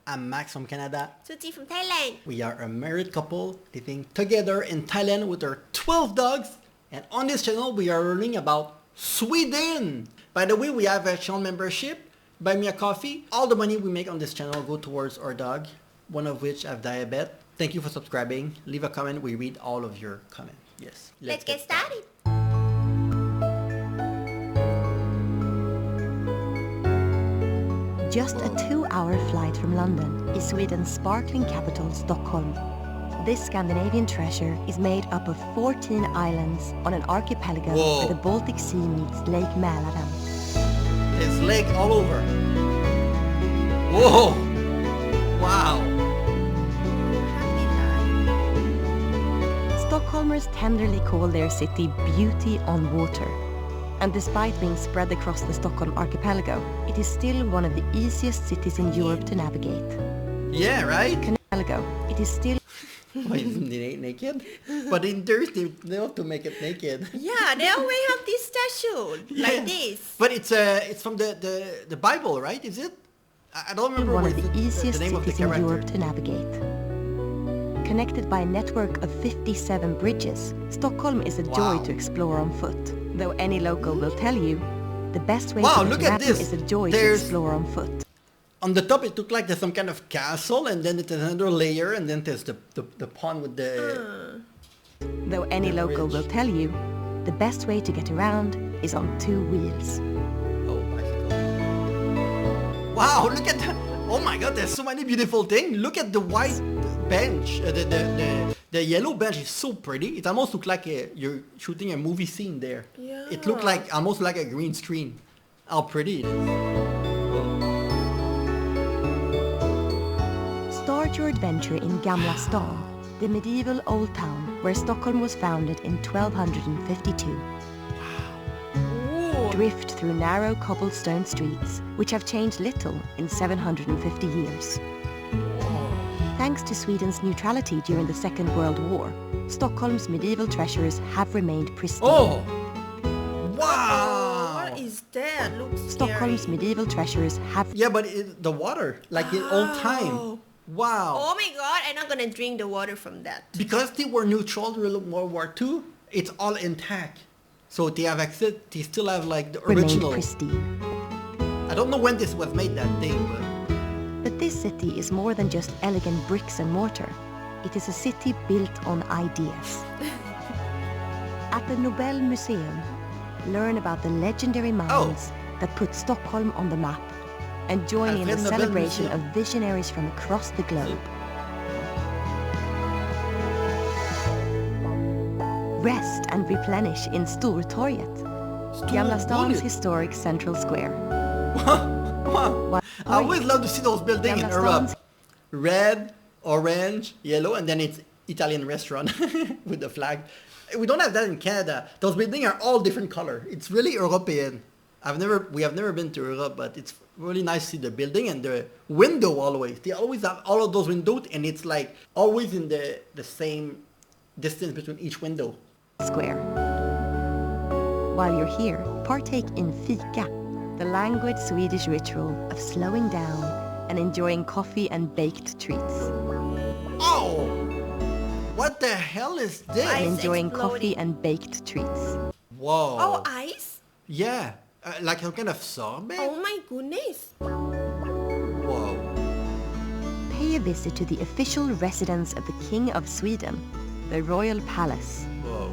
I'm Max from Canada. Suji from Thailand. We are a married couple living together in Thailand with our 12 dogs. And on this channel, we are learning about Sweden. By the way, we have a channel membership. Buy me a coffee. All the money we make on this channel go towards our dog, one of which have diabetes. Thank you for subscribing. Leave a comment. We read all of your comments. Yes. Let's get started. Just a 2-hour flight from London is Sweden's sparkling capital, Stockholm. This Scandinavian treasure is made up of 14 islands on an archipelago where the Baltic Sea meets Lake Mälaren. There's lake all over. Whoa! Wow! Stockholmers tenderly call their city Beauty on Water. And despite being spread across the Stockholm archipelago, it is still one of the easiest cities in Europe to navigate. Yeah, right? Archipelago, it is still... Why isn't it naked? But in Thursday, they have to make it naked. Yeah, they always have this statue like this. But it's from the Bible, right? Is it? I don't remember one what of the easiest the name cities of the in Europe to navigate. Connected by a network of 57 bridges, Stockholm is a joy to explore on foot. Though any local will tell you, the best way to get around is a joy to explore on foot. On the top, it looked like there's some kind of castle, and then there's another layer, and then there's the pond with the... Though any local will tell you, the best way to get around is on 2 wheels. Oh, bicycle. Wow, look at that! Oh my god, there's so many beautiful things! Look at the white bench. The yellow bench is so pretty. It almost looks like you're shooting a movie scene there. Yeah. It looked like almost like a green screen. How pretty it is. Start your adventure in Gamla Stan, the medieval old town where Stockholm was founded in 1252. Drift through narrow cobblestone streets, which have changed little in 750 years. Thanks to Sweden's neutrality during the Second World War, Stockholm's medieval treasures have remained pristine. Oh! Wow! What is that? Looks Stockholm's scary. medieval treasures have... Yeah, but the water, like in old time. Wow. Oh my god, I'm not gonna drink the water from that. Because they were neutral during World War II, it's all intact. So they have access, they still have like the original. Pristine. I don't know when this was made that day, but... But this city is more than just elegant bricks and mortar. It is a city built on ideas. At the Nobel Museum, learn about the legendary minds that put Stockholm on the map and join in the celebration of visionaries from across the globe. Rest and replenish in Stortorget, Gamla Stan's historic central square. Wow. I always love to see those buildings in Europe. Red, orange, yellow, and then it's Italian restaurant with the flag. We don't have that in Canada. Those buildings are all different color. It's really European. We have never been to Europe, but it's really nice to see the building and the window always. They always have all of those windows, and it's like always in the same distance between each window. Square. While you're here, partake in fika, the languid Swedish ritual of slowing down and enjoying coffee and baked treats. Oh! What the hell is this? And enjoying coffee and baked treats. Whoa. Oh, ice? Yeah. Like some kind of sorbet? Oh my goodness. Whoa. Pay a visit to the official residence of the King of Sweden, the Royal Palace. Whoa.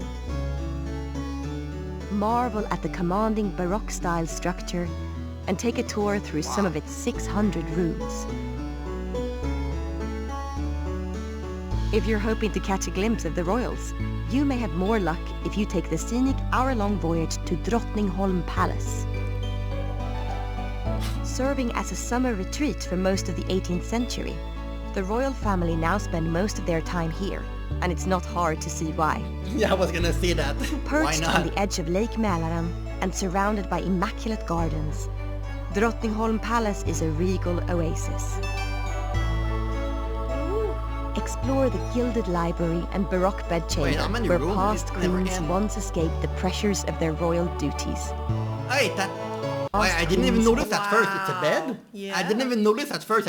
Marvel at the commanding Baroque-style structure and take a tour through some of its 600 rooms. If you're hoping to catch a glimpse of the royals, you may have more luck if you take the scenic hour-long voyage to Drottningholm Palace. Serving as a summer retreat for most of the 18th century, the royal family now spend most of their time here, and it's not hard to see why. Yeah, I was gonna say that. Perched on the edge of Lake Mälaren and surrounded by immaculate gardens, Drottningholm Palace is a regal oasis. Explore the gilded library and Baroque bedchamber where past queens once escaped the pressures of their royal duties. Hey, that... I didn't even notice at first. It's a bed? Yeah. I didn't even notice at first.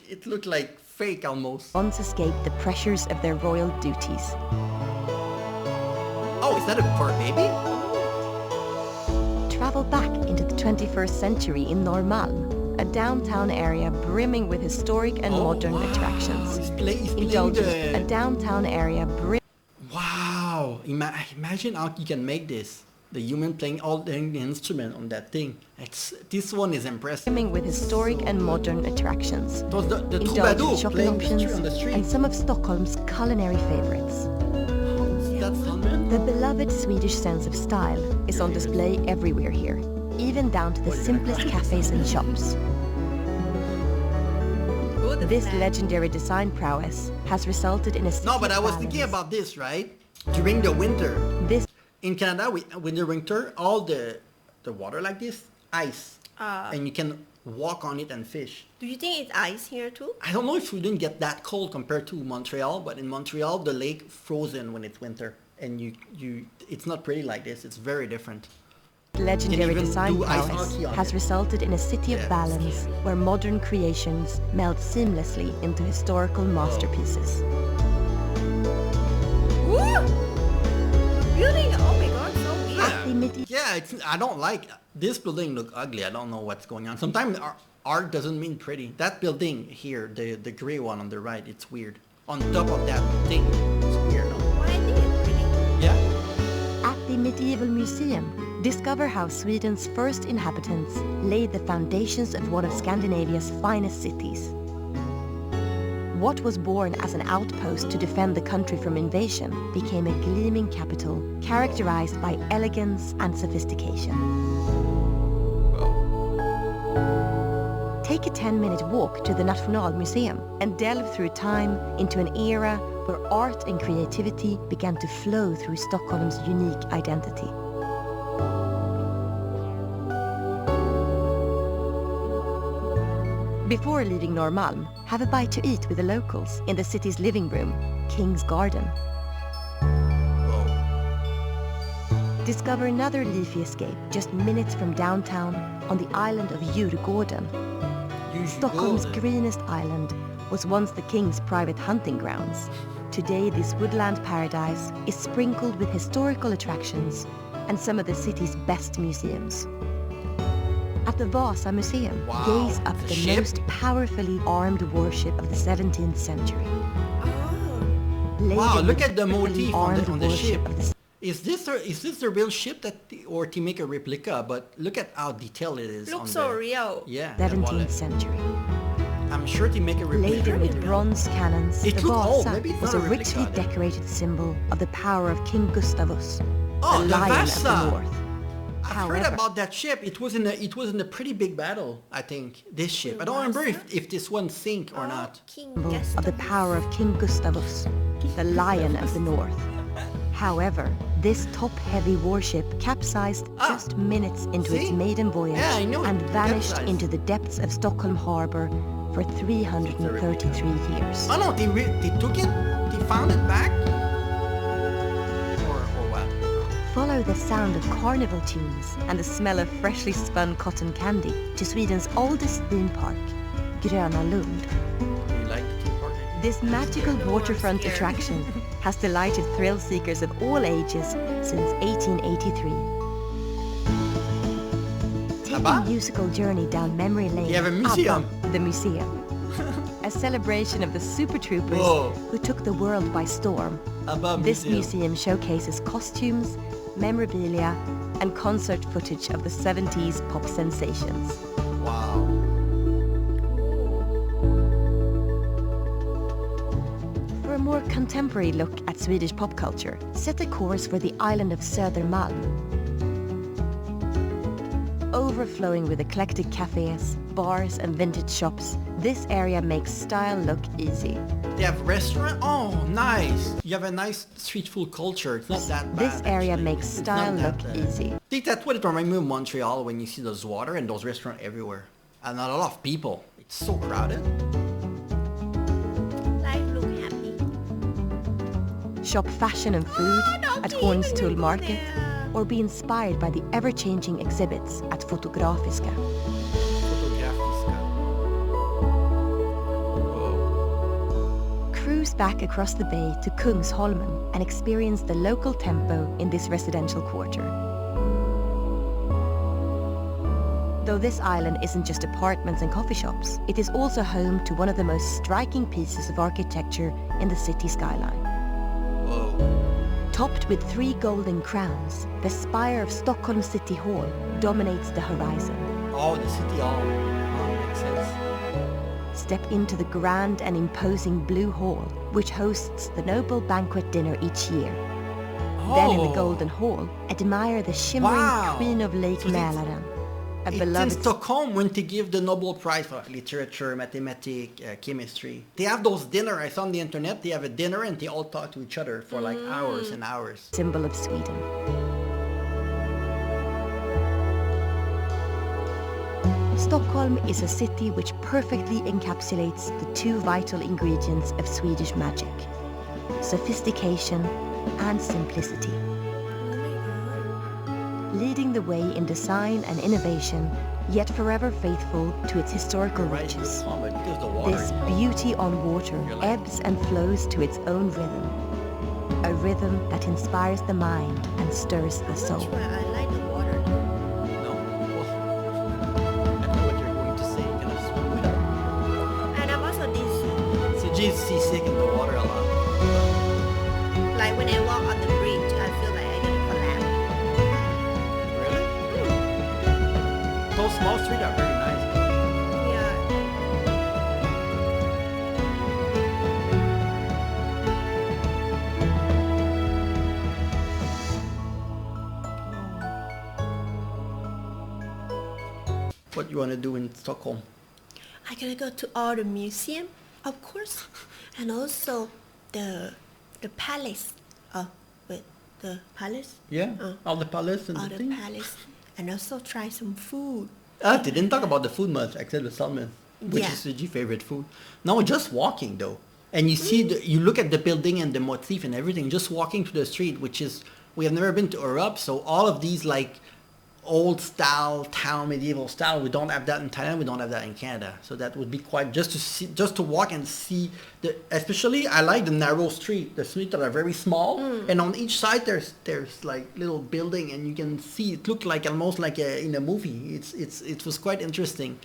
it looked like fake almost. once escaped the pressures of their royal duties. Oh, is that a for a baby? Travel back into the 21st century in Norrmalm, a downtown area brimming with historic and modern attractions. He's playing Indulgent, a the... downtown area Wow! Imagine how you can make this. The human playing all the instrument on that thing. This one is impressive. brimming with historic and modern attractions. It was the Indulgent troubadour shopping playing options on the street. and some of Stockholm's culinary favorites. That's Sunman? The beloved Swedish sense of style is on display everywhere here, even down to the simplest cafes and shops. This legendary design prowess has resulted in a city No, but of I was thinking balance. about this, right? During the winter. This In Canada, when the winter, all the water like this, ice. And you can walk on it and fish. Do you think it's ice here too? I don't know if we didn't get that cold compared to Montreal, but in Montreal, the lake frozen when it's winter. And it's not pretty like this. It's very different. legendary even design do ice prowess hockey on has it. resulted in a city of Yeah, balance where modern creations meld seamlessly into historical masterpieces. Woo! Building, oh my god, so big. At the midi- Yeah, I don't like this building. Look ugly. I don't know what's going on. Sometimes art doesn't mean pretty. That building here, the gray one on the right, it's weird. On top of that thing, it's weird. No? Why I think it's pretty. Yeah. At the Medieval Museum, discover how Sweden's first inhabitants laid the foundations of one of Scandinavia's finest cities. What was born as an outpost to defend the country from invasion became a gleaming capital characterized by elegance and sophistication. Take a 10-minute walk to the Nationalmuseum and delve through time into an era where art and creativity began to flow through Stockholm's unique identity. Before leaving Norrmalm, have a bite to eat with the locals in the city's living room, King's Garden. Discover another leafy escape just minutes from downtown on the island of Djurgården. Stockholm's greenest island was once the king's private hunting grounds. Today, this woodland paradise is sprinkled with historical attractions and some of the city's best museums. At the Vasa Museum, Wow, gaze up the the ship? most powerfully armed warship of the 17th century. Oh. Wow, Laden look with at the motif armed on the warship ship. of the Is this the real ship or to make a replica? But look at how detailed it is. Looks on so the, real. Yeah. 17th century. I'm sure to make a replica. Laden with bronze cannons, It the looked old. Vasa Maybe it's was not a a replica richly then. decorated symbol of the power of King Gustavus, Oh, the the Lion of the Vasa. North. I've heard However- about that ship. It was in a pretty big battle. I think this ship. I don't remember if this one sank or not. King Symbol of the Gustavus. power of King Gustavus, the Lion of the North. However, this top-heavy warship capsized Ah, just minutes into its see? maiden voyage Yeah, I know it and vanished capsized. into the depths of Stockholm harbor for 333 years. Oh no, they took it. They found it back. Or what? Follow the sound of carnival tunes and the smell of freshly spun cotton candy to Sweden's oldest theme park, Gröna Lund. You like the theme park? This magical waterfront here. attraction has delighted thrill seekers of all ages since 1883. Take Abba? a musical journey down memory lane. You have a of museum. ABBA, the museum. A celebration of the super troopers Whoa. who took the world by storm. Abba This Museum. museum showcases costumes, memorabilia, and concert footage of the 70s pop sensations. Wow. For a more contemporary look at Swedish pop culture, set a course for the island of Södermalm. Overflowing with eclectic cafes, bars, and vintage shops, this area makes style look easy. They have restaurant. Oh, nice. You have a nice street food culture. It's not that bad. This area actually. makes It's style not look that easy. I think that's what it reminds me of Montreal when you see those water and those restaurants everywhere. And a lot of people. It's so crowded. Life look happy. Shop fashion and food no, at please, Hornstull we will go Market, there. or be inspired by the ever-changing exhibits at Fotografiska. Fotografiska. cruise back across the bay to Kungsholmen and experience the local tempo in this residential quarter. Though this island isn't just apartments and coffee shops, it is also home to one of the most striking pieces of architecture in the city skyline. Whoa. Topped with 3 golden crowns, the spire of Stockholm City Hall dominates the horizon. Oh, the city hall. Oh, makes sense. Step into the grand and imposing Blue Hall, which hosts the noble banquet dinner each year. Then in the Golden Hall, admire the shimmering Queen of Lake Mälaren. A It's beloved in Stockholm when they give the Nobel Prize for literature, mathematics, chemistry. They have those dinner. I saw on the internet. They have a dinner and they all talk to each other for like hours and hours. symbol of Sweden. Stockholm is a city which perfectly encapsulates the 2 vital ingredients of Swedish magic: sophistication and simplicity. Leading the way in design and innovation, yet forever faithful to its historical riches. Oh, but because the water. This beauty on water ebbs and flows to its own rhythm. A rhythm that inspires the mind and stirs the soul. That's why I like the water. No. I know what you're going to say. You're gonna swim with her. And I'm also dizzy. CG is seasick in the water a lot. Like when I walk on the bridge, I feel like I'm gonna collapse. Really? Those small streets are very nice. Yeah. What you want to do in Stockholm? I'm gonna go to all the museum, of course, and also the palace. Wait, the palace? Yeah, all the palace and All the the thing. palace, and also try some food. They didn't talk about the food much, except the salmon, which Yeah. is CG's favorite food. No, just walking though, and you see, you look at the building and the motif and everything. Just walking to the street, which is we have never been to Europe, so all of these like old style town, medieval style. We don't have that in Thailand. We don't have that in Canada. So that would be quite just to see, just to walk and see the. Especially, I like the narrow street. The streets that are very small, and on each side there's like little building, and you can see it look like almost like in a movie. It was quite interesting.